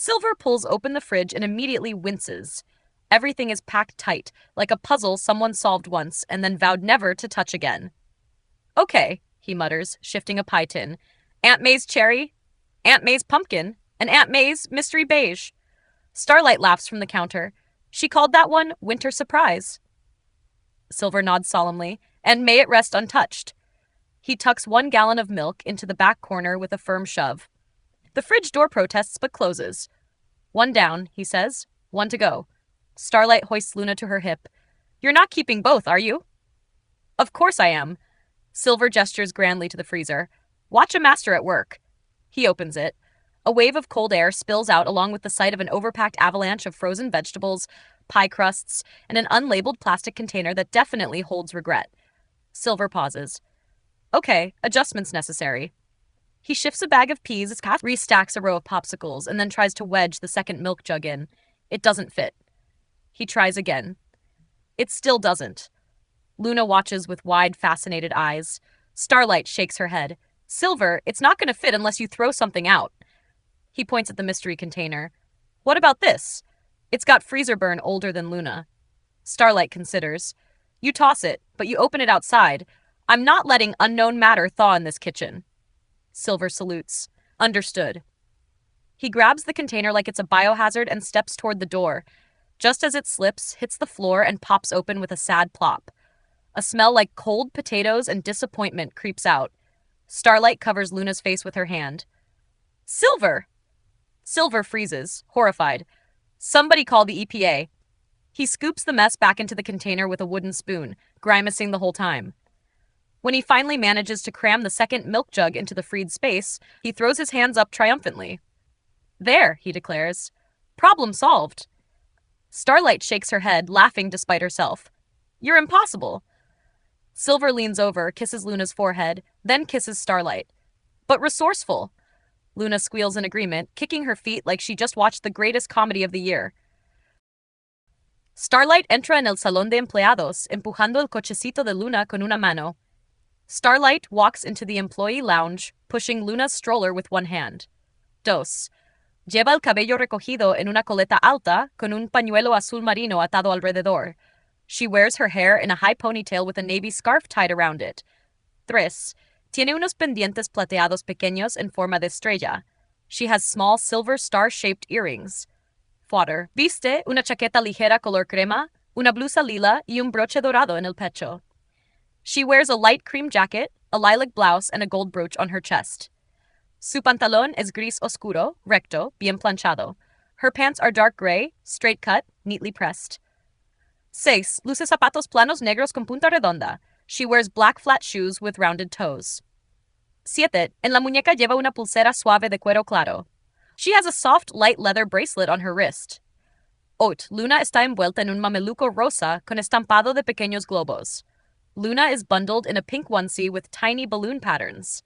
Silver pulls open the fridge and immediately winces. Everything is packed tight, like a puzzle someone solved once and then vowed never to touch again. Okay, he mutters, shifting a pie tin. Aunt May's cherry, Aunt May's pumpkin, and Aunt May's mystery beige. Starlight laughs from the counter. She called that one Winter Surprise. Silver nods solemnly, and may it rest untouched. He tucks 1 gallon of milk into the back corner with a firm shove. The fridge door protests but closes. 1 down, he says. 1 to go. Starlight hoists Luna to her hip. You're not keeping both, are you? Of course I am. Silver gestures grandly to the freezer. Watch a master at work. He opens it. A wave of cold air spills out along with the sight of an overpacked avalanche of frozen vegetables, pie crusts, and an unlabeled plastic container that definitely holds regret. Silver pauses. Okay, adjustments necessary. He shifts a bag of peas as Kath restacks a row of popsicles and then tries to wedge the second milk jug in. It doesn't fit. He tries again. It still doesn't. Luna watches with wide, fascinated eyes. Starlight shakes her head. Silver, it's not going to fit unless you throw something out. He points at the mystery container. What about this? It's got freezer burn older than Luna. Starlight considers. You toss it, but you open it outside. I'm not letting unknown matter thaw in this kitchen. Silver salutes. Understood. He grabs the container like it's a biohazard and steps toward the door. Just as it slips, hits the floor, and pops open with a sad plop. A smell like cold potatoes and disappointment creeps out. Starlight covers Luna's face with her hand. Silver! Silver freezes, horrified. Somebody call the EPA. He scoops the mess back into the container with a wooden spoon, grimacing the whole time. When he finally manages to cram the second milk jug into the freed space, he throws his hands up triumphantly. There, he declares. Problem solved. Starlight shakes her head, laughing despite herself. You're impossible. Silver leans over, kisses Luna's forehead, then kisses Starlight. But resourceful. Luna squeals in agreement, kicking her feet like she just watched the greatest comedy of the year. Starlight entra en el salón de empleados, empujando el cochecito de Luna con una mano. Starlight walks into the employee lounge, pushing Luna's stroller with one hand. Dos. Lleva el cabello recogido en una coleta alta con un pañuelo azul marino atado alrededor. She wears her hair in a high ponytail with a navy scarf tied around it. Tres. Tiene unos pendientes plateados pequeños en forma de estrella. She has small silver star-shaped earrings. Cuatro. Viste una chaqueta ligera color crema, una blusa lila y un broche dorado en el pecho. She wears a light cream jacket, a lilac blouse, and a gold brooch on her chest. Su pantalón es gris oscuro, recto, bien planchado. Her pants are dark gray, straight cut, neatly pressed. 6. Luce zapatos planos negros con punta redonda. She wears black flat shoes with rounded toes. 7. En la muñeca lleva una pulsera suave de cuero claro. She has a soft, light leather bracelet on her wrist. 8. Luna está envuelta en un mameluco rosa con estampado de pequeños globos. Luna is bundled in a pink onesie with tiny balloon patterns.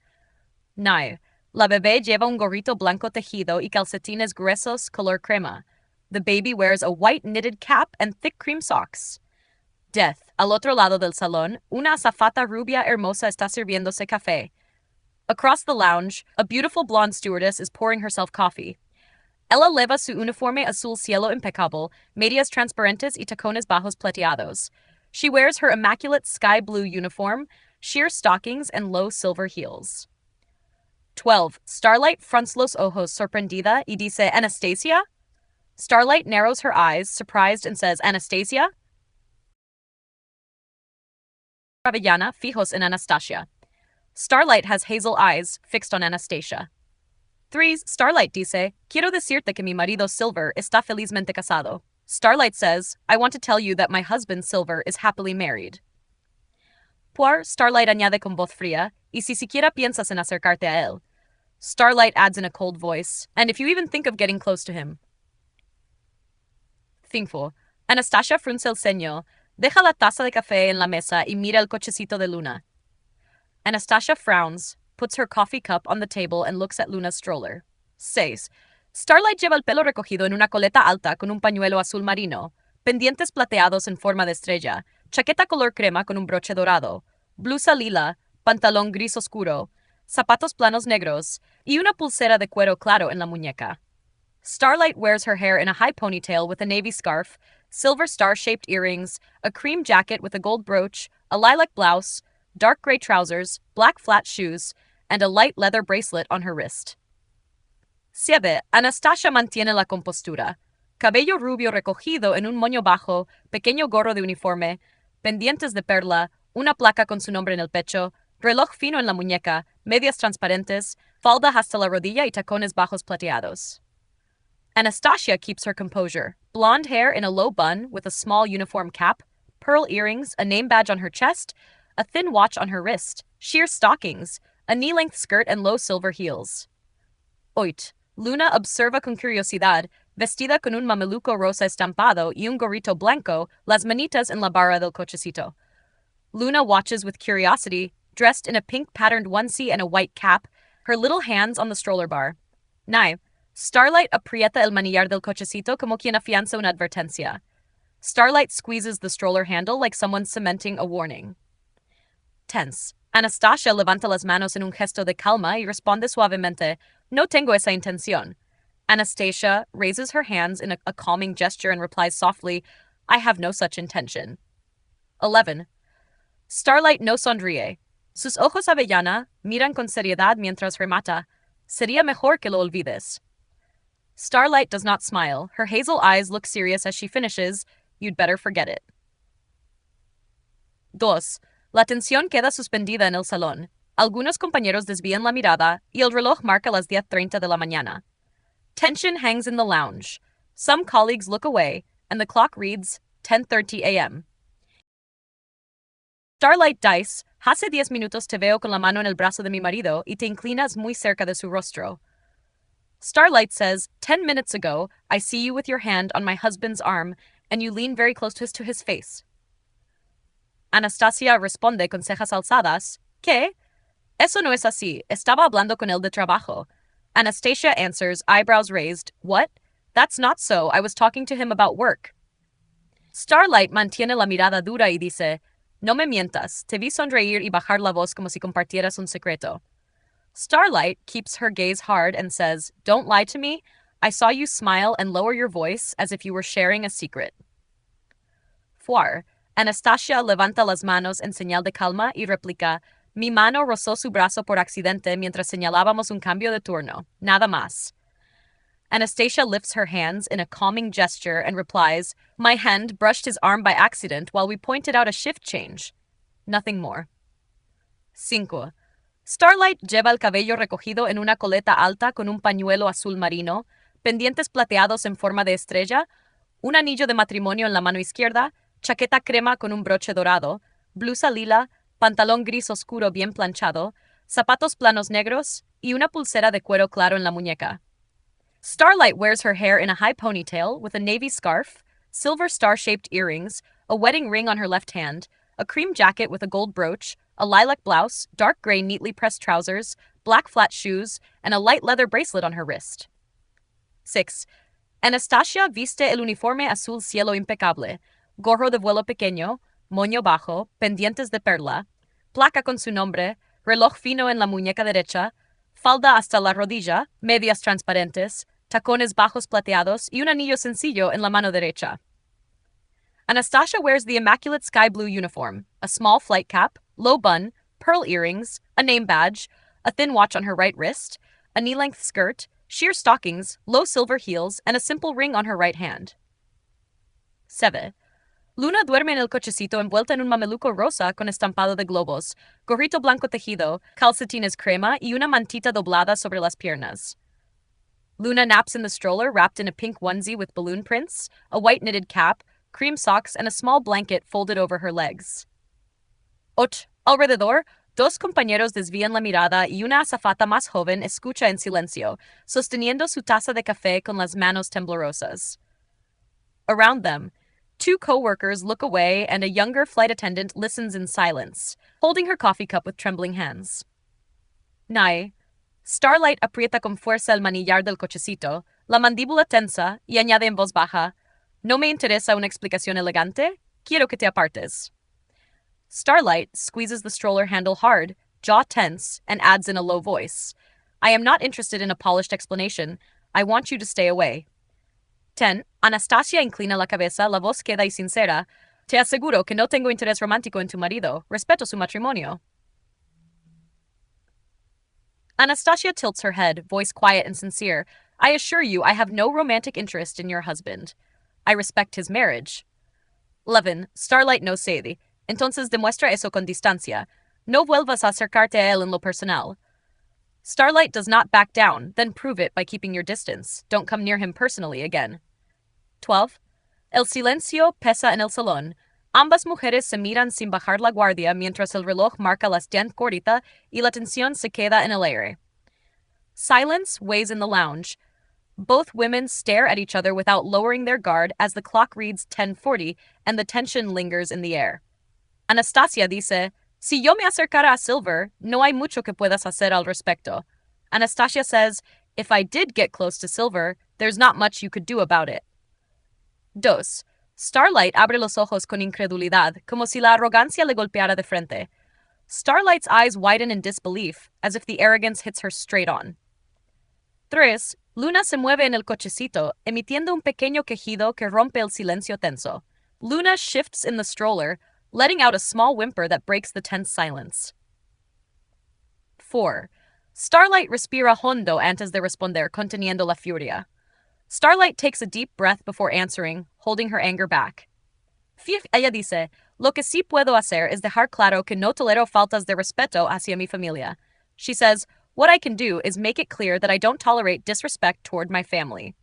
9. La bebé lleva un gorrito blanco tejido y calcetines gruesos color crema. The baby wears a white knitted cap and thick cream socks. 10. Al otro lado del salón, una azafata rubia hermosa está sirviéndose café. Across the lounge, a beautiful blonde stewardess is pouring herself coffee. Ella lleva su uniforme azul cielo impecable, medias transparentes y tacones bajos plateados. She wears her immaculate sky blue uniform, sheer stockings, and low silver heels. 12. Starlight fronts los ojos sorprendida y dice, Anastasia? Starlight narrows her eyes, surprised, and says, Anastasia? Avellana fijos en Anastasia. Starlight has hazel eyes fixed on Anastasia. 3. Starlight dice, Quiero decirte que mi marido Silver está felizmente casado. Starlight says, I want to tell you that my husband Silver is happily married. 4. Starlight añade con voz fría, y si siquiera piensas en acercarte a él. Starlight adds in a cold voice, and if you even think of getting close to him. 5. Anastasia frunce el ceño, deja la taza de café en la mesa y mira el cochecito de Luna. Anastasia frowns, puts her coffee cup on the table, and looks at Luna's stroller. 6. Starlight lleva el pelo recogido en una coleta alta con un pañuelo azul marino, pendientes plateados en forma de estrella, chaqueta color crema con un broche dorado, blusa lila, pantalón gris oscuro, zapatos planos negros y una pulsera de cuero claro en la muñeca. Starlight wears her hair in a high ponytail with a navy scarf, silver star-shaped earrings, a cream jacket with a gold brooch, a lilac blouse, dark gray trousers, black flat shoes, and a light leather bracelet on her wrist. 7. Anastasia mantiene la compostura. Cabello rubio recogido en un moño bajo, pequeño gorro de uniforme, pendientes de perla, una placa con su nombre en el pecho, reloj fino en la muñeca, medias transparentes, falda hasta la rodilla y tacones bajos plateados. Anastasia keeps her composure. Blonde hair in a low bun with a small uniform cap, pearl earrings, a name badge on her chest, a thin watch on her wrist, sheer stockings, a knee-length skirt and low silver heels. 8. Luna observa con curiosidad, vestida con un mameluco rosa estampado y un gorrito blanco, las manitas en la barra del cochecito. Luna watches with curiosity, dressed in a pink patterned onesie and a white cap, her little hands on the stroller bar. 9. Starlight aprieta el manillar del cochecito como quien afianza una advertencia. Starlight squeezes the stroller handle like someone cementing a warning. Tense. Anastasia levanta las manos en un gesto de calma y responde suavemente, "No tengo esa intención." Anastasia raises her hands in a calming gesture and replies softly, "I have no such intention." 11. Starlight no sonríe. Sus ojos avellana miran con seriedad mientras remata. Sería mejor que lo olvides. Starlight does not smile. Her hazel eyes look serious as she finishes, "You'd better forget it." 2. La tensión queda suspendida en el salón. Algunos compañeros desvían la mirada y el reloj marca las 10:30 de la mañana. Tension hangs in the lounge. Some colleagues look away, and the clock reads 10:30 a.m. Starlight dice, "Hace 10 minutos te veo con la mano en el brazo de mi marido y te inclinas muy cerca de su rostro." Starlight says, 10 minutes ago, I see you with your hand on my husband's arm, and you lean very close to his face. Anastasia responde con cejas alzadas, ¿Qué? Eso no es así. Estaba hablando con él de trabajo. Anastasia answers, eyebrows raised, What? That's not so. I was talking to him about work. Starlight mantiene la mirada dura y dice, No me mientas. Te vi sonreír y bajar la voz como si compartieras un secreto. Starlight keeps her gaze hard and says, Don't lie to me. I saw you smile and lower your voice as if you were sharing a secret. 4. Anastasia levanta las manos en señal de calma y replica, Mi mano rozó su brazo por accidente mientras señalábamos un cambio de turno. Nada más. Anastasia lifts her hands in a calming gesture and replies, My hand brushed his arm by accident while we pointed out a shift change. Nothing more. 5. Starlight lleva el cabello recogido en una coleta alta con un pañuelo azul marino, pendientes plateados en forma de estrella, un anillo de matrimonio en la mano izquierda, chaqueta crema con un broche dorado, blusa lila, pantalón gris oscuro bien planchado, zapatos planos negros y una pulsera de cuero claro en la muñeca. Starlight wears her hair in a high ponytail with a navy scarf, silver star-shaped earrings, a wedding ring on her left hand, a cream jacket with a gold brooch, a lilac blouse, dark gray neatly pressed trousers, black flat shoes, and a light leather bracelet on her wrist. 6. Anastasia viste el uniforme azul cielo impecable, gorro de vuelo pequeño, moño bajo, pendientes de perla, placa con su nombre, reloj fino en la muñeca derecha, falda hasta la rodilla, medias transparentes, tacones bajos plateados y un anillo sencillo en la mano derecha. Anastasia wears the immaculate sky blue uniform, a small flight cap, low bun, pearl earrings, a name badge, a thin watch on her right wrist, a knee-length skirt, sheer stockings, low silver heels, and a simple ring on her right hand. 7. Luna duerme en el cochecito envuelta en un mameluco rosa con estampado de globos, gorrito blanco tejido, calcetines crema y una mantita doblada sobre las piernas. Luna naps in the stroller wrapped in a pink onesie with balloon prints, a white knitted cap, cream socks, and a small blanket folded over her legs. 8. Alrededor, dos compañeros desvían la mirada y una azafata más joven escucha en silencio, sosteniendo su taza de café con las manos temblorosas. Around them, 2 co-workers look away and a younger flight attendant listens in silence, holding her coffee cup with trembling hands. 9. Starlight aprieta con fuerza el manillar del cochecito, la mandíbula tensa, y añade en voz baja, No me interesa una explicación elegante, quiero que te apartes. Starlight squeezes the stroller handle hard, jaw tense, and adds in a low voice, I am not interested in a polished explanation. I want you to stay away. 10. Anastasia inclina la cabeza, la voz queda y sincera. Te aseguro que no tengo interés romántico en tu marido. Respeto su matrimonio. Anastasia tilts her head, voice quiet and sincere. I assure you I have no romantic interest in your husband. I respect his marriage. 11. Starlight no cede. Entonces demuestra eso con distancia. No vuelvas a acercarte a él en lo personal. Starlight does not back down, then prove it by keeping your distance. Don't come near him personally again. 12. El silencio pesa en el salón. Ambas mujeres se miran sin bajar la guardia mientras el reloj marca las 10:40 y la tensión se queda en el aire. Silence weighs in the lounge. Both women stare at each other without lowering their guard as the clock reads 10:40 and the tension lingers in the air. Anastasia dice, Si yo me acercara a Silver, no hay mucho que puedas hacer al respecto. Anastasia says, If I did get close to Silver, there's not much you could do about it. 2. Starlight abre los ojos con incredulidad, como si la arrogancia le golpeara de frente. Starlight's eyes widen in disbelief, as if the arrogance hits her straight on. 3. Luna se mueve en el cochecito, emitiendo un pequeño quejido que rompe el silencio tenso. Luna shifts in the stroller, letting out a small whimper that breaks the tense silence. 4. Starlight respira hondo antes de responder, conteniendo la furia. Starlight takes a deep breath before answering, holding her anger back. Ella dice, Lo que sí puedo hacer es dejar claro que no tolero faltas de respeto hacia mi familia. She says, What I can do is make it clear that I don't tolerate disrespect toward my family.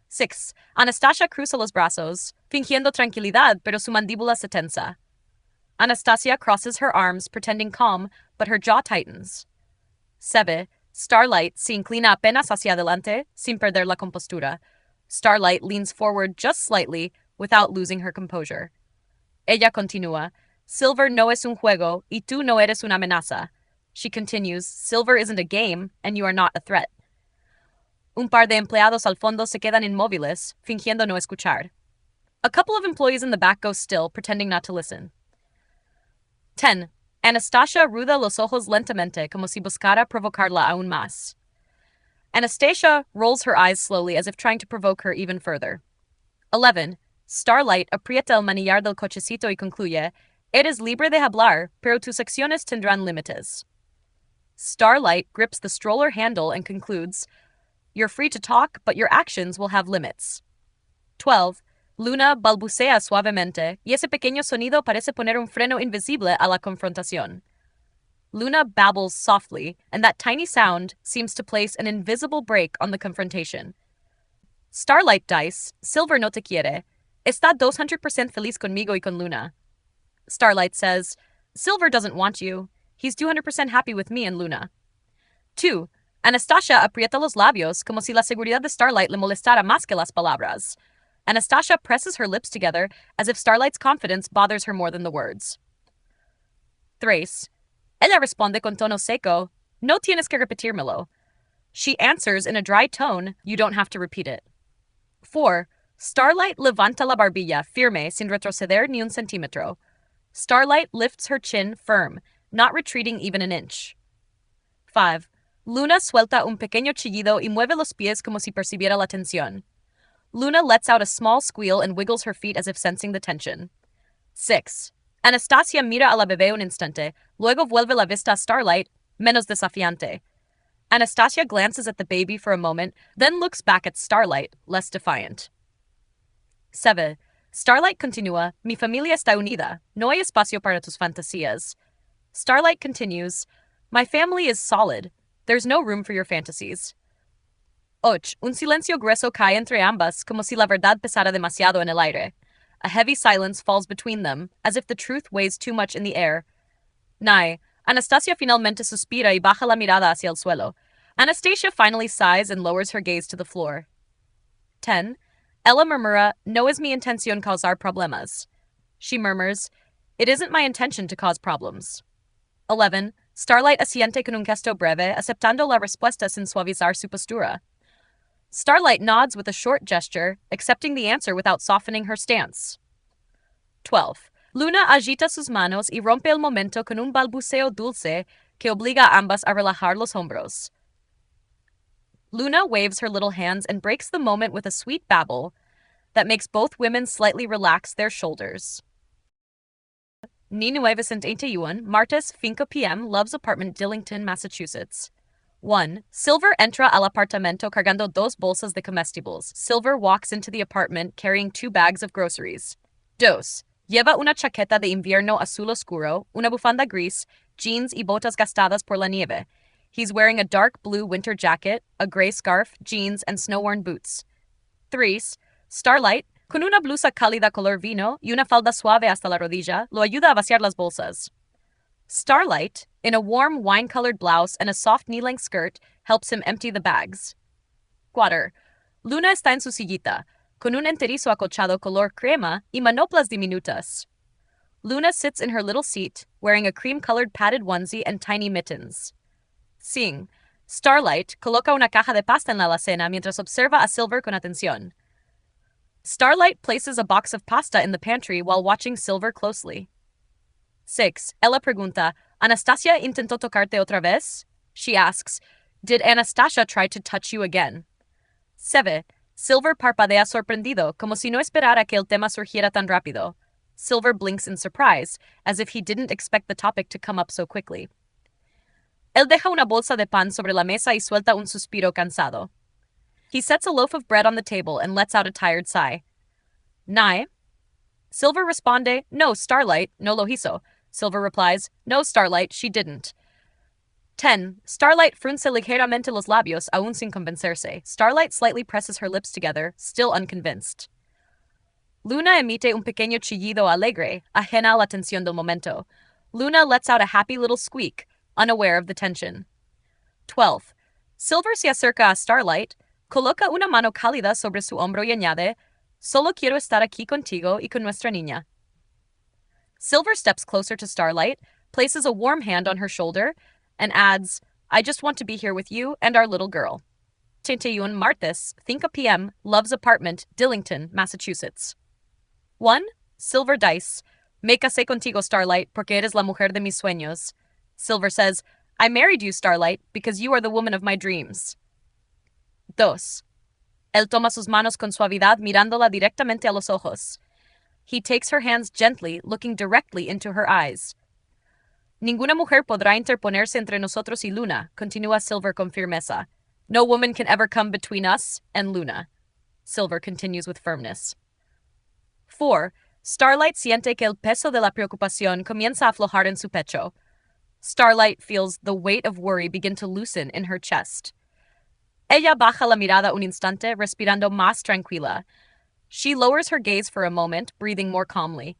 6. Anastasia cruza los brazos, fingiendo tranquilidad, pero su mandíbula se tensa. Anastasia crosses her arms, pretending calm, but her jaw tightens. 7. Starlight se inclina apenas hacia adelante, sin perder la compostura. Starlight leans forward just slightly, without losing her composure. Ella continúa, Silver no es un juego, y tú no eres una amenaza. She continues, Silver isn't a game, and you are not a threat. Un par de empleados al fondo se quedan inmóviles, fingiendo no escuchar. A couple of employees in the back go still, pretending not to listen. 10. Anastasia ruda los ojos lentamente, como si buscara provocarla aún más. Anastasia rolls her eyes slowly, as if trying to provoke her even further. 11. Starlight aprieta el manillar del cochecito y concluye, Eres libre de hablar, pero tus acciones tendrán límites. Starlight grips the stroller handle and concludes, You're free to talk, but your actions will have limits. 12. Luna balbucea suavemente, y ese pequeño sonido parece poner un freno invisible a la confrontación. Luna babbles softly, and that tiny sound seems to place an invisible brake on the confrontation. Starlight dice, Silver no te quiere. Está 200% feliz conmigo y con Luna. Starlight says, Silver doesn't want you. He's 200% happy with me and Luna. 2. Anastasia aprieta los labios como si la seguridad de Starlight le molestara más que las palabras. Anastasia presses her lips together as if Starlight's confidence bothers her more than the words. 3. Ella responde con tono seco, No tienes que repetírmelo. She answers in a dry tone, You don't have to repeat it. 4. Starlight levanta la barbilla, firme, sin retroceder ni un centímetro. Starlight lifts her chin firm, not retreating even an inch. 5. Luna suelta un pequeño chillido y mueve los pies como si percibiera la tensión. Luna lets out a small squeal and wiggles her feet as if sensing the tension. 6. Anastasia mira a la bebé un instante, luego vuelve la vista a Starlight, menos desafiante. Anastasia glances at the baby for a moment, then looks back at Starlight, less defiant. 7. Starlight continúa, Mi familia está unida, no hay espacio para tus fantasías. Starlight continues, My family is solid, there's no room for your fantasies. 8. Un silencio grueso cae entre ambas, como si la verdad pesara demasiado en el aire. A heavy silence falls between them, as if the truth weighs too much in the air. 9. Anastasia finalmente suspira y baja la mirada hacia el suelo. Anastasia finally sighs and lowers her gaze to the floor. 10. Ella murmura, No es mi intención causar problemas. She murmurs, It isn't my intention to cause problems. 11. Starlight asiente con un gesto breve, aceptando la respuesta sin suavizar su postura. Starlight nods with a short gesture, accepting the answer without softening her stance. 12. Luna agita sus manos y rompe el momento con un balbuceo dulce que obliga a ambas a relajar los hombros. Luna waves her little hands and breaks the moment with a sweet babble that makes both women slightly relax their shoulders. Ni 9:21, martes 5 p.m., Love's apartment, Dillington, Massachusetts. 1. Silver entra al apartamento cargando dos bolsas de comestibles. Silver walks into the apartment carrying 2 bags of groceries. 2. Lleva una chaqueta de invierno azul oscuro, una bufanda gris, jeans y botas gastadas por la nieve. He's wearing a dark blue winter jacket, a gray scarf, jeans, and snow-worn boots. 3. Starlight, con una blusa cálida color vino y una falda suave hasta la rodilla, lo ayuda a vaciar las bolsas. Starlight, in a warm wine-colored blouse and a soft knee-length skirt, helps him empty the bags. 4. Luna está en su sillita, con un enterizo acolchado color crema y manoplas diminutas. Luna sits in her little seat, wearing a cream-colored padded onesie and tiny mittens. 5. Starlight coloca una caja de pasta en la alacena mientras observa a Silver con atención. Starlight places a box of pasta in the pantry while watching Silver closely. 6. Ella pregunta, ¿Anastasia intentó tocarte otra vez? She asks, did Anastasia try to touch you again? 7. Silver parpadea sorprendido, como si no esperara que el tema surgiera tan rápido. Silver blinks in surprise, as if he didn't expect the topic to come up so quickly. Él deja una bolsa de pan sobre la mesa y suelta un suspiro cansado. He sets a loaf of bread on the table and lets out a tired sigh. 9. Silver responde, no, Starlight, no lo hizo. Silver replies, no, Starlight, she didn't. 10. Starlight frunce ligeramente los labios, aún sin convencerse. Starlight slightly presses her lips together, still unconvinced. Luna emite un pequeño chillido alegre, ajena a la tensión del momento. Luna lets out a happy little squeak, unaware of the tension. 12. Silver se acerca a Starlight, coloca una mano cálida sobre su hombro y añade, solo quiero estar aquí contigo y con nuestra niña. Silver steps closer to Starlight, places a warm hand on her shoulder, and adds, I just want to be here with you and our little girl. 21 martes, 5 p.m., Love's apartment, Dillington, Massachusetts. 1. Silver dice. Me casé contigo, Starlight, porque eres la mujer de mis sueños. Silver says, I married you, Starlight, because you are the woman of my dreams. 2. Él toma sus manos con suavidad mirándola directamente a los ojos. He takes her hands gently, looking directly into her eyes. Ninguna mujer podrá interponerse entre nosotros y Luna, continúa Silver con firmeza. No woman can ever come between us and Luna. Silver continues with firmness. 4. Starlight siente que el peso de la preocupación comienza a aflojar en su pecho. Starlight feels the weight of worry begin to loosen in her chest. Ella baja la mirada un instante, respirando más tranquila. She lowers her gaze for a moment, breathing more calmly.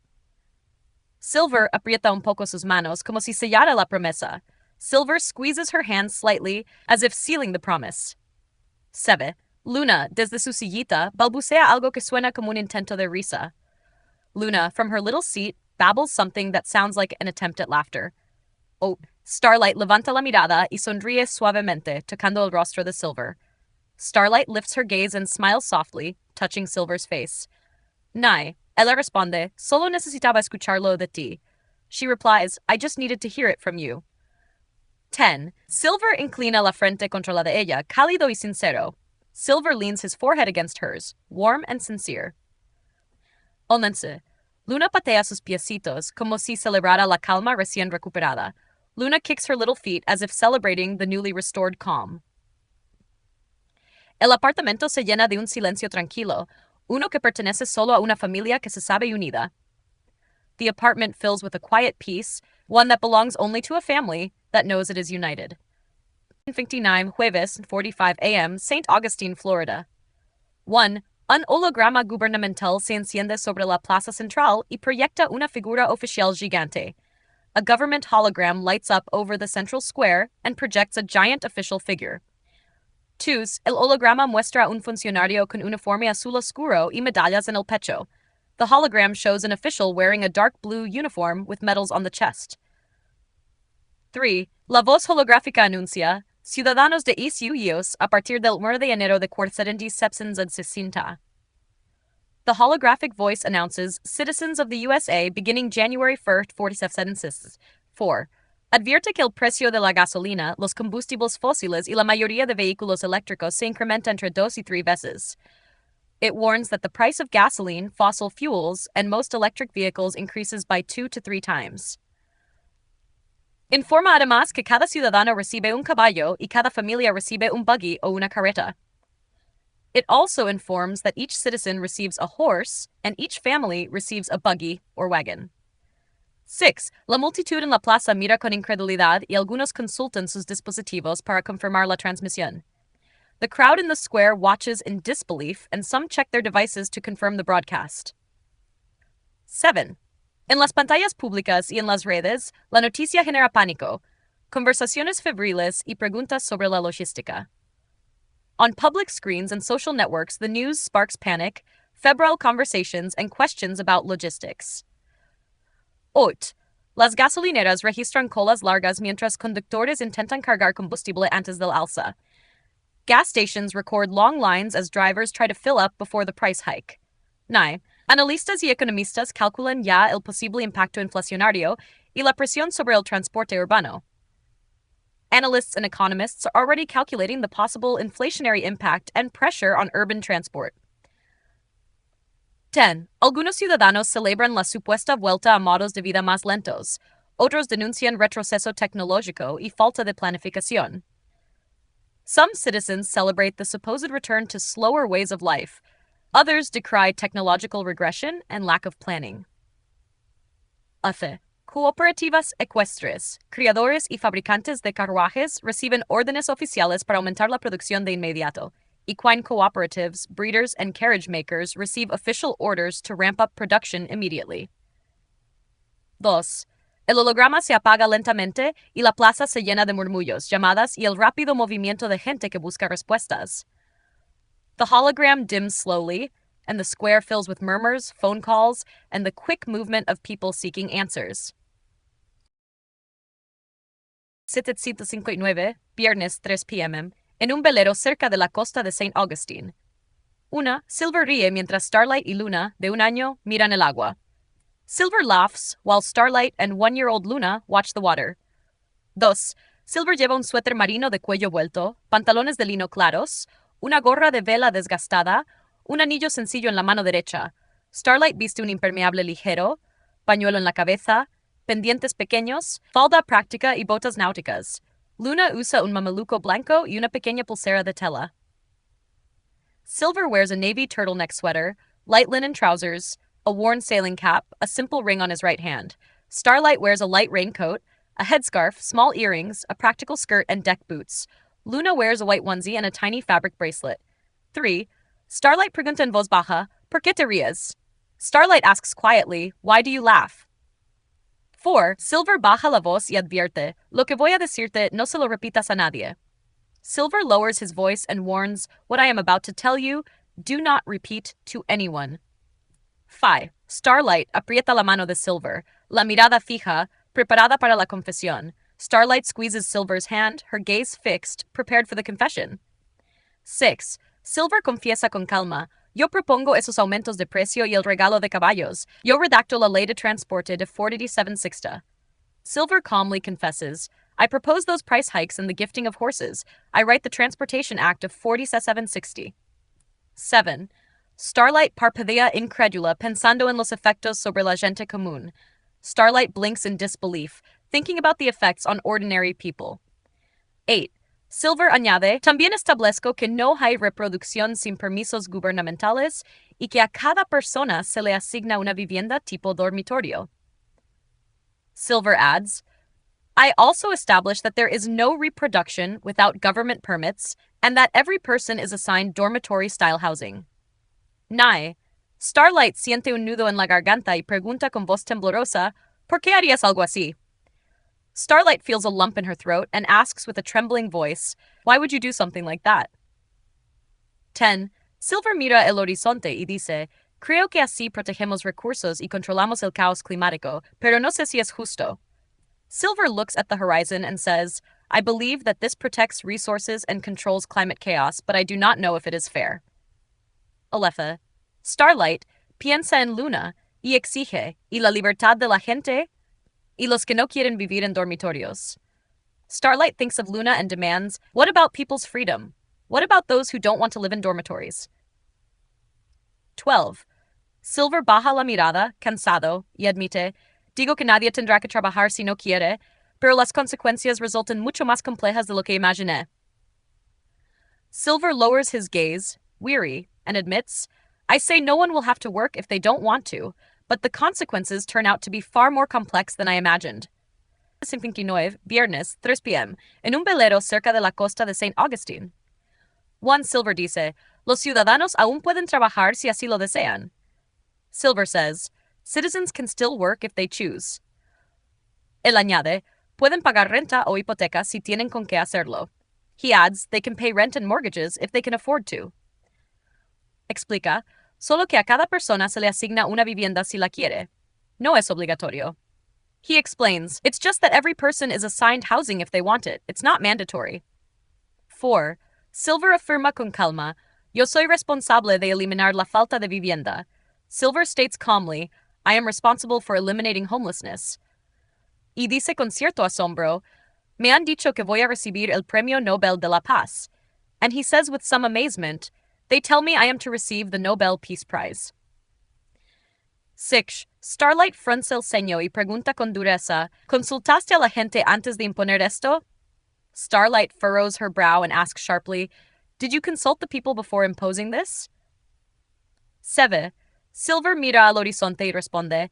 Silver aprieta un poco sus manos, como si sellara la promesa. Silver squeezes her hands slightly, as if sealing the promise. 7. Luna, desde su sillita, balbucea algo que suena como un intento de risa. Luna, from her little seat, babbles something that sounds like an attempt at laughter. Oh, Starlight levanta la mirada y sonríe suavemente, tocando el rostro de Silver. Starlight lifts her gaze and smiles softly, touching Silver's face. 9. Ella responde, solo necesitaba escucharlo de ti. She replies, I just needed to hear it from you. 10. Silver inclina la frente contra la de ella, cálido y sincero. Silver leans his forehead against hers, warm and sincere. 11. Luna patea sus piecitos, como si celebrara la calma recién recuperada. Luna kicks her little feet as if celebrating the newly restored calm. El apartamento se llena de un silencio tranquilo, uno que pertenece solo a una familia que se sabe unida. The apartment fills with a quiet peace, one that belongs only to a family that knows it is united. 59 Jueves, 45 a.m., St. Augustine, Florida. 1. Un holograma gubernamental se enciende sobre la plaza central y proyecta una figura oficial gigante. A government hologram lights up over the central square and projects a giant official figure. 2. El holograma muestra un funcionario con uniforme azul oscuro y medallas en el pecho. The hologram shows an official wearing a dark blue uniform with medals on the chest. 3. La voz holográfica anuncia, ciudadanos de Estados a partir del 1 de enero de 4760. The holographic voice announces, citizens of the USA beginning January 1st, 47. 4. Advierte que el precio de la gasolina, los combustibles fósiles y la mayoría de vehículos eléctricos se incrementa entre 2 y 3 veces. It warns that the price of gasoline, fossil fuels, and most electric vehicles increases by 2 to 3 times. Informa además que cada ciudadano recibe un caballo y cada familia recibe un buggy o una carreta. It also informs that each citizen receives a horse and each family receives a buggy or wagon. 6. La multitud en la plaza mira con incredulidad y algunos consultan sus dispositivos para confirmar la transmisión. The crowd in the square watches in disbelief and some check their devices to confirm the broadcast. 7. En las pantallas públicas y en las redes, la noticia genera pánico, conversaciones febriles y preguntas sobre la logística. On public screens and social networks, the news sparks panic, febrile conversations, and questions about logistics. 8. Las gasolineras registran colas largas mientras conductores intentan cargar combustible antes del alza. Gas stations record long lines as drivers try to fill up before the price hike. 9. Analistas y economistas calculan ya el posible impacto inflacionario y la presión sobre el transporte urbano. Analysts and economists are already calculating the possible inflationary impact and pressure on urban transport. 10. Algunos ciudadanos celebran la supuesta vuelta a modos de vida más lentos. Otros denuncian retroceso tecnológico y falta de planificación. Some citizens celebrate the supposed return to slower ways of life. Others decry technological regression and lack of planning. F. Cooperativas ecuestres, criadores y fabricantes de carruajes reciben órdenes oficiales para aumentar la producción de inmediato. Equine cooperatives, breeders, and carriage makers receive official orders to ramp up production immediately. 2. El holograma se apaga lentamente y la plaza se llena de murmullos, llamadas y el rápido movimiento de gente que busca respuestas. The hologram dims slowly, and the square fills with murmurs, phone calls, and the quick movement of people seeking answers. 7:59, viernes 3 p.m., en un velero cerca de la costa de St. Augustine. 1. Silver ríe mientras Starlight y Luna, de 1 año, miran el agua. Silver laughs while Starlight and 1-year-old Luna watch the water. 2. Silver lleva un suéter marino de cuello vuelto, pantalones de lino claros, una gorra de vela desgastada, un anillo sencillo en la mano derecha. Starlight viste un impermeable ligero, pañuelo en la cabeza, pendientes pequeños, falda práctica y botas náuticas. Luna usa un mameluco blanco y una pequeña pulsera de tela. Silver wears a navy turtleneck sweater, light linen trousers, a worn sailing cap, a simple ring on his right hand. Starlight wears a light raincoat, a headscarf, small earrings, a practical skirt, and deck boots. Luna wears a white onesie and a tiny fabric bracelet. 3. Starlight pregunta en voz baja, ¿Por qué te ríes? Starlight asks quietly, ¿Why do you laugh? 4. Silver baja la voz y advierte, lo que voy a decirte no se lo repitas a nadie. Silver lowers his voice and warns, what I am about to tell you, do not repeat to anyone. 5. Starlight aprieta la mano de Silver, la mirada fija, preparada para la confesión. Starlight squeezes Silver's hand, her gaze fixed, prepared for the confession. 6. Silver confiesa con calma, yo propongo esos aumentos de precio y el regalo de caballos. Yo redacto la ley de transporte de 4760. Silver calmly confesses, I propose those price hikes and the gifting of horses. I write the Transportation Act of 4760. 7. Starlight parpadea incrédula pensando en los efectos sobre la gente común. Starlight blinks in disbelief, thinking about the effects on ordinary people. 8. Silver añade, también establezco que no hay reproducción sin permisos gubernamentales y que a cada persona se le asigna una vivienda tipo dormitorio. Silver adds, I also establish that there is no reproduction without government permits and that every person is assigned dormitory-style housing. 9. Starlight siente un nudo en la garganta y pregunta con voz temblorosa, ¿Por qué harías algo así? Starlight feels a lump in her throat and asks with a trembling voice, Why would you do something like that? 10. Silver mira el horizonte y dice, Creo que así protegemos recursos y controlamos el caos climático, pero no sé si es justo. Silver looks at the horizon and says, I believe that this protects resources and controls climate chaos, but I do not know if it is fair. Alefa. Starlight piensa en Luna y exige, ¿y la libertad de la gente? y los que no quieren vivir en dormitorios. Starlight thinks of Luna and demands, what about people's freedom? What about those who don't want to live in dormitories? 12. Silver baja la mirada, cansado, y admite, digo que nadie tendrá que trabajar si no quiere, pero las consecuencias resultan mucho más complejas de lo que imaginé. Silver lowers his gaze, weary, and admits, I say no one will have to work if they don't want to, but the consequences turn out to be far more complex than I imagined. 59, viernes, 3 p.m., en un velero cerca de la costa de St. Augustine. Juan Silver dice, los ciudadanos aún pueden trabajar si así lo desean. Silver says, citizens can still work if they choose. Él añade, pueden pagar renta o hipoteca si tienen con qué hacerlo. He adds, they can pay rent and mortgages if they can afford to. Explica, solo que a cada persona se le asigna una vivienda si la quiere. No es obligatorio. He explains, it's just that every person is assigned housing if they want it. It's not mandatory. 4. Silver afirma con calma, yo soy responsable de eliminar la falta de vivienda. Silver states calmly, I am responsible for eliminating homelessness. Y dice con cierto asombro, me han dicho que voy a recibir el Premio Nobel de la Paz. And he says with some amazement, they tell me I am to receive the Nobel Peace Prize. 6. Starlight frunce el ceño y pregunta con dureza, ¿consultaste a la gente antes de imponer esto? Starlight furrows her brow and asks sharply, did you consult the people before imposing this? 7. Silver mira al horizonte y responde,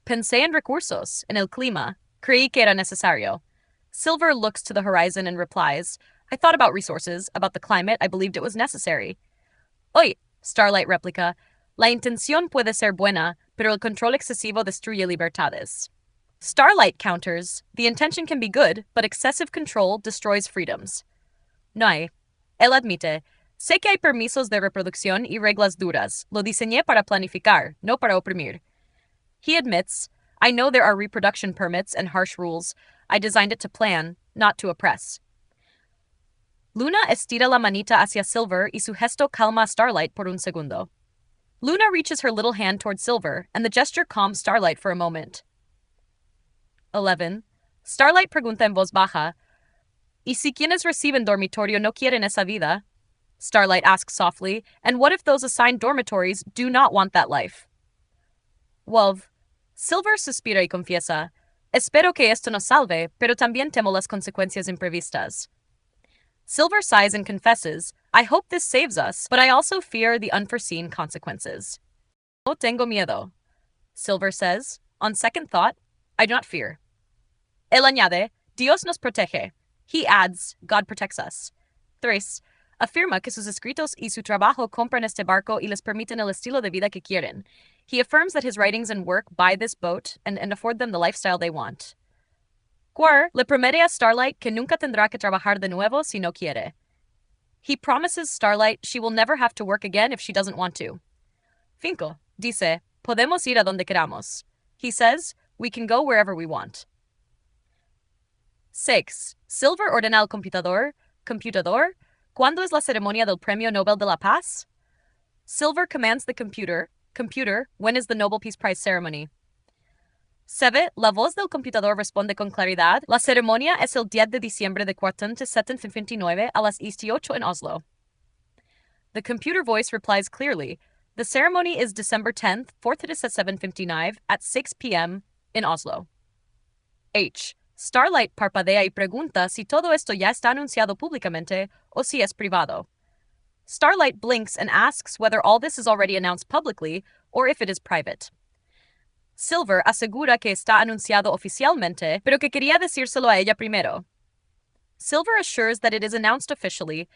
pensé en recursos, en el clima, creí que era necesario. Silver looks to the horizon and replies, I thought about resources, about the climate, I believed it was necessary. Oye, Starlight replica, la intención puede ser buena, pero el control excesivo destruye libertades. Starlight counters, the intention can be good, but excessive control destroys freedoms. No hay. Él admite, sé que hay permisos de reproducción y reglas duras. Lo diseñé para planificar, no para oprimir. He admits, I know there are reproduction permits and harsh rules. I designed it to plan, not to oppress. Luna estira la manita hacia Silver y su gesto calma a Starlight por un segundo. Luna reaches her little hand toward Silver, and the gesture calms Starlight for a moment. 11. Starlight pregunta en voz baja, ¿Y si quienes reciben dormitorio no quieren esa vida? Starlight asks softly, and what if those assigned dormitories do not want that life? 12. Silver suspira y confiesa, espero que esto nos salve, pero también temo las consecuencias imprevistas. Silver sighs and confesses, I hope this saves us, but I also fear the unforeseen consequences. No tengo miedo. Silver says, on second thought, I do not fear. Él añade, Dios nos protege. He adds, God protects us. 3. Afirma que sus escritos y su trabajo compran este barco y les permiten el estilo de vida que quieren. He affirms that his writings and work buy this boat and afford them the lifestyle they want. 4. Le promete a Starlight que nunca tendrá que trabajar de nuevo si no quiere. He promises Starlight she will never have to work again if she doesn't want to. 5. Dice, podemos ir a donde queramos. He says, we can go wherever we want. 6. Silver ordena al computador, ¿cuándo es la ceremonia del Premio Nobel de la Paz? Silver commands the computer, when is the Nobel Peace Prize ceremony? 7. La voz del computador responde con claridad, la ceremonia es el 10 de diciembre de 1759 a las 18 en Oslo. The computer voice replies clearly, the ceremony is December 10th, 1759 at 6 p.m. in Oslo. H. Starlight parpadea y pregunta si todo esto ya está anunciado públicamente o si es privado. Starlight blinks and asks whether all this is already announced publicly or if it is private. Silver asegura que está anunciado oficialmente, pero que quería decírselo a ella primero. Silver assures that it is announced officially,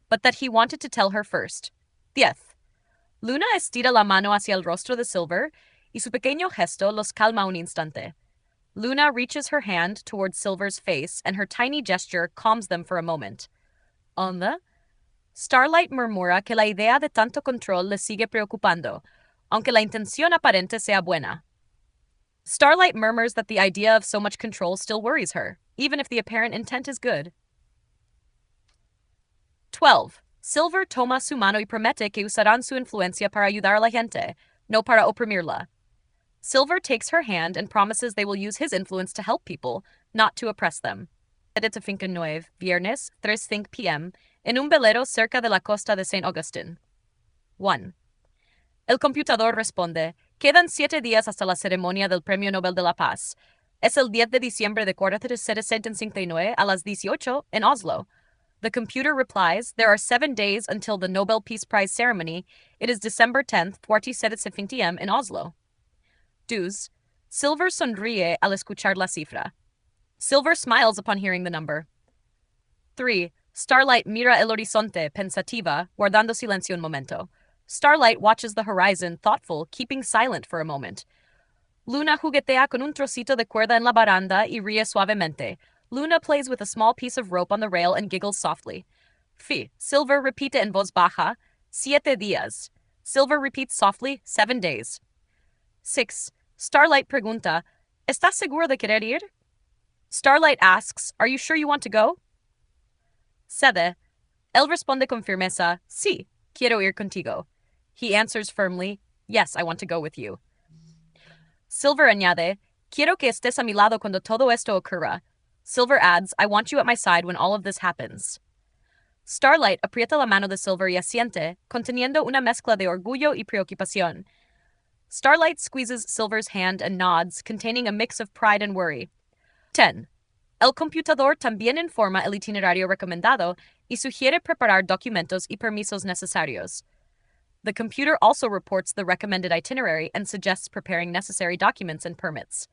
but that he wanted to tell her first. 10. Luna estira la mano hacia el rostro de Silver y su pequeño gesto los calma un instante. Luna reaches her hand towards Silver's face and her tiny gesture calms them for a moment. ¿Onda? Starlight murmura que la idea de tanto control le sigue preocupando, aunque la intención aparente sea buena. Starlight murmurs that the idea of so much control still worries her, even if the apparent intent is good. 12. Silver toma su mano y promete que usarán su influencia para ayudar a la gente, no para oprimirla. Silver takes her hand and promises they will use his influence to help people, not to oppress them. Desde finca nueve, viernes, 3:05 p.m., en un velero cerca de la costa de Saint Augustine. 1. El computador responde, quedan 7 días hasta la ceremonia del Premio Nobel de la Paz. Es el 10 de diciembre de 1959 a las 18 en Oslo. The computer replies, there are 7 days until the Nobel Peace Prize ceremony. It is December 10th, 1950 in Oslo. 2. Silver sonríe al escuchar la cifra. Silver smiles upon hearing the number. 3. Starlight mira el horizonte, pensativa, guardando silencio un momento. Starlight watches the horizon, thoughtful, keeping silent for a moment. Luna juguetea con un trocito de cuerda en la baranda y ríe suavemente. Luna plays with a small piece of rope on the rail and giggles softly. Silver repite en voz baja, 7 días. Silver repeats softly, 7 days. 6. Starlight pregunta, ¿Estás seguro de querer ir? Starlight asks, are you sure you want to go? 7. Él responde con firmeza, sí, quiero ir contigo. He answers firmly, yes, I want to go with you. Silver añade, quiero que estés a mi lado cuando todo esto ocurra. Silver adds, I want you at my side when all of this happens. Starlight aprieta la mano de Silver y asiente, conteniendo una mezcla de orgullo y preocupación. Starlight squeezes Silver's hand and nods, containing a mix of pride and worry. 10. El computador también informa el itinerario recomendado y sugiere preparar documentos y permisos necesarios. The computer also reports the recommended itinerary and suggests preparing necessary documents and permits.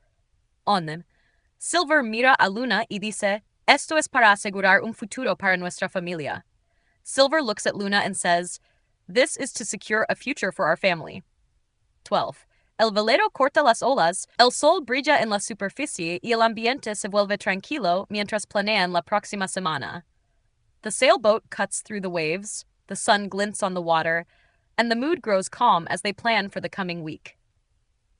On. Silver mira a Luna y dice, esto es para asegurar un futuro para nuestra familia. Silver looks at Luna and says, this is to secure a future for our family. 12. El velero corta las olas, el sol brilla en la superficie y el ambiente se vuelve tranquilo mientras planean la próxima semana. The sailboat cuts through the waves, the sun glints on the water, and the mood grows calm as they plan for the coming week.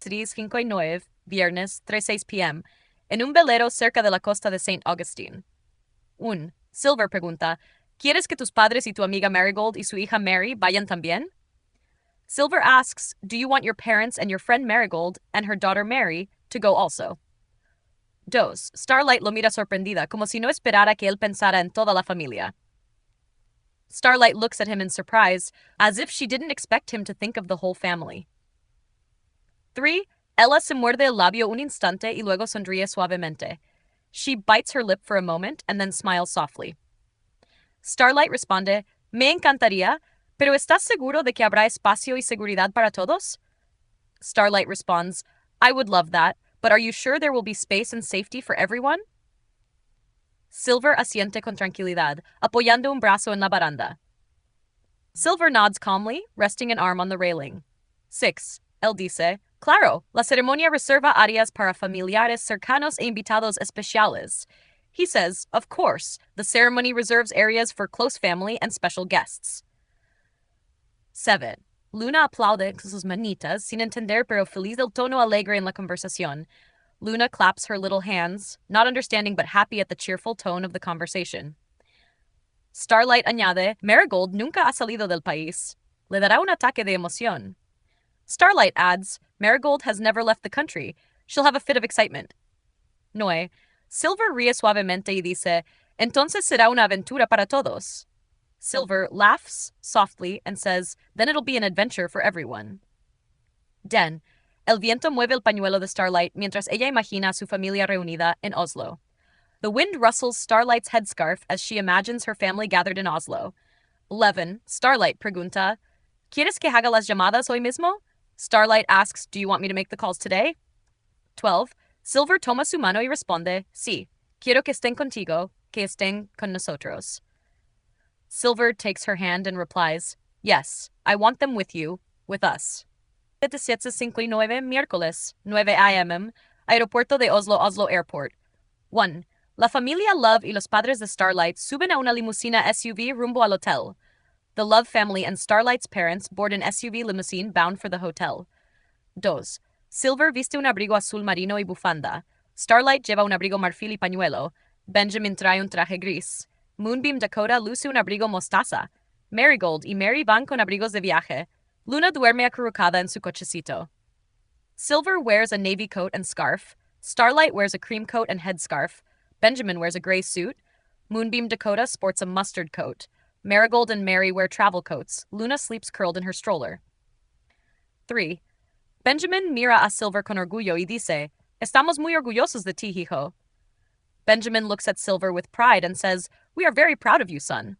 3:59, viernes, 3:06 p.m., en un velero cerca de la costa de Saint Augustine. 1. Silver pregunta, ¿quieres que tus padres y tu amiga Marigold y su hija Mary vayan también? Silver asks, do you want your parents and your friend Marigold and her daughter Mary to go also? 2. Starlight lo mira sorprendida, como si no esperara que él pensara en toda la familia. Starlight looks at him in surprise, as if she didn't expect him to think of the whole family. 3. Ella se muerde el labio un instante y luego sonríe suavemente. She bites her lip for a moment and then smiles softly. Starlight responde, me encantaría, pero ¿estás seguro de que habrá espacio y seguridad para todos? Starlight responds, I would love that, but are you sure there will be space and safety for everyone? Silver asiente con tranquilidad, apoyando un brazo en la baranda. Silver nods calmly, resting an arm on the railing. 6. Él dice, claro, la ceremonia reserva áreas para familiares cercanos e invitados especiales. He says, of course, the ceremony reserves areas for close family and special guests. 7. Luna aplaude con sus manitas, sin entender pero feliz del tono alegre en la conversación. Luna claps her little hands, not understanding but happy at the cheerful tone of the conversation. Starlight añade, Marigold nunca ha salido del país. Le dará un ataque de emoción. Starlight adds, Marigold has never left the country. She'll have a fit of excitement. 9. Silver ríe suavemente y dice, entonces será una aventura para todos. Silver laughs softly and says, then it'll be an adventure for everyone. 10. El viento mueve el pañuelo de Starlight mientras ella imagina a su familia reunida en Oslo. The wind rustles Starlight's headscarf as she imagines her family gathered in Oslo. 11. Starlight pregunta, ¿Quieres que haga las llamadas hoy mismo? Starlight asks, do you want me to make the calls today? 12. Silver toma su mano y responde, sí, quiero que estén contigo, que estén con nosotros. Silver takes her hand and replies, yes, I want them with you, with us. 7:59, miércoles, 9 a.m., aeropuerto de Oslo, Oslo Airport. 1. La familia Love y los padres de Starlight suben a una limusina SUV rumbo al hotel. The Love family and Starlight's parents board an SUV limousine bound for the hotel. 2. Silver viste un abrigo azul marino y bufanda. Starlight lleva un abrigo marfil y pañuelo. Benjamin trae un traje gris. Moonbeam Dakota luce un abrigo mostaza. Marigold y Mary van con abrigos de viaje. Luna duerme acurrucada en su cochecito. Silver wears a navy coat and scarf. Starlight wears a cream coat and headscarf. Benjamin wears a gray suit. Moonbeam Dakota sports a mustard coat. Marigold and Mary wear travel coats. Luna sleeps curled in her stroller. 3. Benjamin mira a Silver con orgullo y dice, Estamos muy orgullosos de ti, hijo. Benjamin looks at Silver with pride and says, We are very proud of you, son.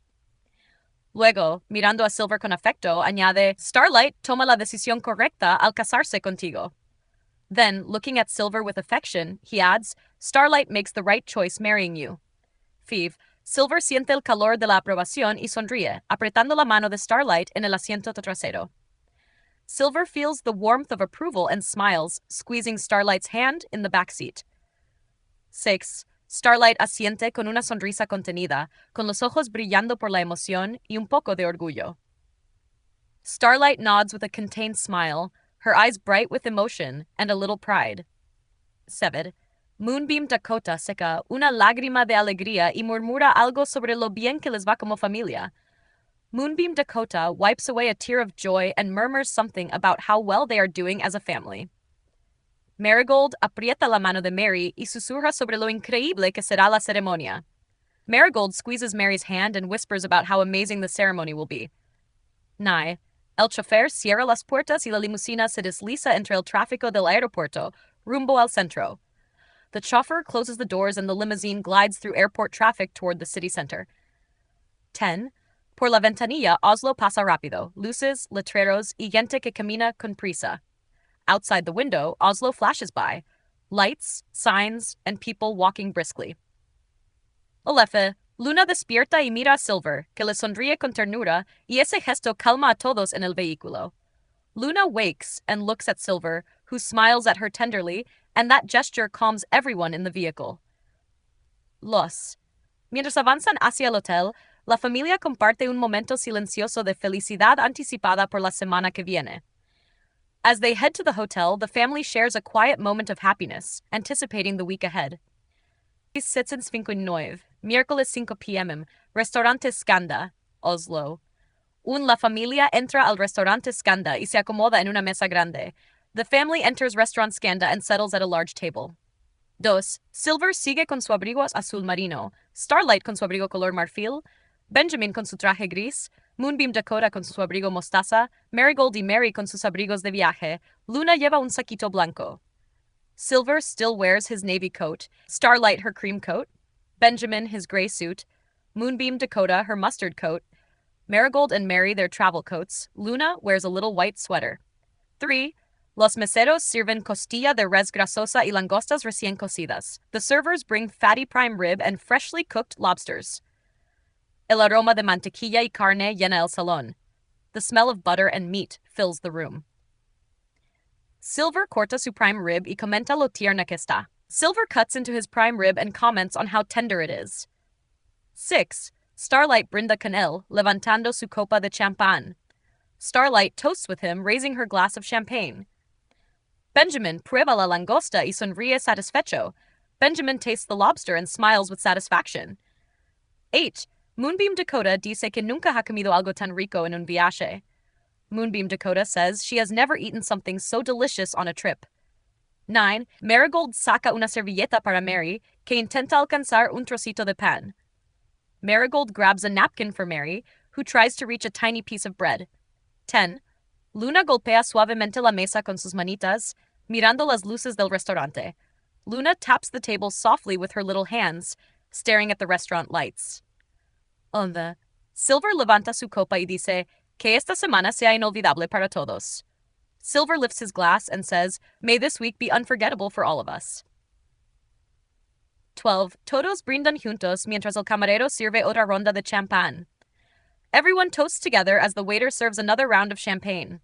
Luego, mirando a Silver con afecto, añade, Starlight toma la decisión correcta al casarse contigo. Then, looking at Silver with affection, he adds, Starlight makes the right choice marrying you. 5. Silver siente el calor de la aprobación y sonríe, apretando la mano de Starlight en el asiento trasero. Silver feels the warmth of approval and smiles, squeezing Starlight's hand in the back seat. 6. Starlight asiente con una sonrisa contenida, con los ojos brillando por la emoción y un poco de orgullo. Starlight nods with a contained smile, her eyes bright with emotion and a little pride. 7. Moonbeam Dakota seca una lágrima de alegría y murmura algo sobre lo bien que les va como familia. Moonbeam Dakota wipes away a tear of joy and murmurs something about how well they are doing as a family. Marigold aprieta la mano de Mary y susurra sobre lo increíble que será la ceremonia. Marigold squeezes Mary's hand and whispers about how amazing the ceremony will be. 9. El chofer cierra las puertas y la limusina se desliza entre el tráfico del aeropuerto, rumbo al centro. The chauffeur closes the doors and the limousine glides through airport traffic toward the city center. 10. Por la ventanilla, Oslo pasa rápido, luces, letreros y gente que camina con prisa. Outside the window, Oslo flashes by. Lights, signs, and people walking briskly. 11. Luna despierta y mira a Silver, que le sonríe con ternura, y ese gesto calma a todos en el vehículo. Luna wakes and looks at Silver, who smiles at her tenderly, and that gesture calms everyone in the vehicle. Los. Mientras avanzan hacia el hotel, la familia comparte un momento silencioso de felicidad anticipada por la semana que viene. As they head to the hotel, the family shares a quiet moment of happiness, anticipating the week ahead. 6:59, miércoles 5 p.m., restaurante Skanda, Oslo. La familia entra al restaurante Skanda y se acomoda en una mesa grande. The family enters restaurant Skanda and settles at a large table. 2. Silver sigue con su abrigo azul marino, Starlight con su abrigo color marfil, Benjamin con su traje gris, Moonbeam Dakota con su abrigo mostaza, Marigold y Mary con sus abrigos de viaje, Luna lleva un saquito blanco. Silver still wears his navy coat, Starlight her cream coat, Benjamin his gray suit, Moonbeam Dakota her mustard coat, Marigold and Mary their travel coats, Luna wears a little white sweater. 3. Los meseros sirven costilla de res grasosa y langostas recién cocidas. The servers bring fatty prime rib and freshly cooked lobsters. El aroma de mantequilla y carne llena el salón. The smell of butter and meat fills the room. Silver corta su prime rib y comenta lo tierna que está. Silver cuts into his prime rib and comments on how tender it is. 6. Starlight brinda con él, levantando su copa de champán. Starlight toasts with him, raising her glass of champagne. Benjamin prueba la langosta y sonríe satisfecho. Benjamin tastes the lobster and smiles with satisfaction. 8. Moonbeam Dakota dice que nunca ha comido algo tan rico en un viaje. Moonbeam Dakota says she has never eaten something so delicious on a trip. 9. Marigold saca una servilleta para Mary, que intenta alcanzar un trocito de pan. Marigold grabs a napkin for Mary, who tries to reach a tiny piece of bread. 10. Luna golpea suavemente la mesa con sus manitas, mirando las luces del restaurante. Luna taps the table softly with her little hands, staring at the restaurant lights. 11. Silver levanta su copa y dice que esta semana sea inolvidable para todos. Silver lifts his glass and says, May this week be unforgettable for all of us. 12. Todos brindan juntos mientras el camarero sirve otra ronda de champán. Everyone toasts together as the waiter serves another round of champagne.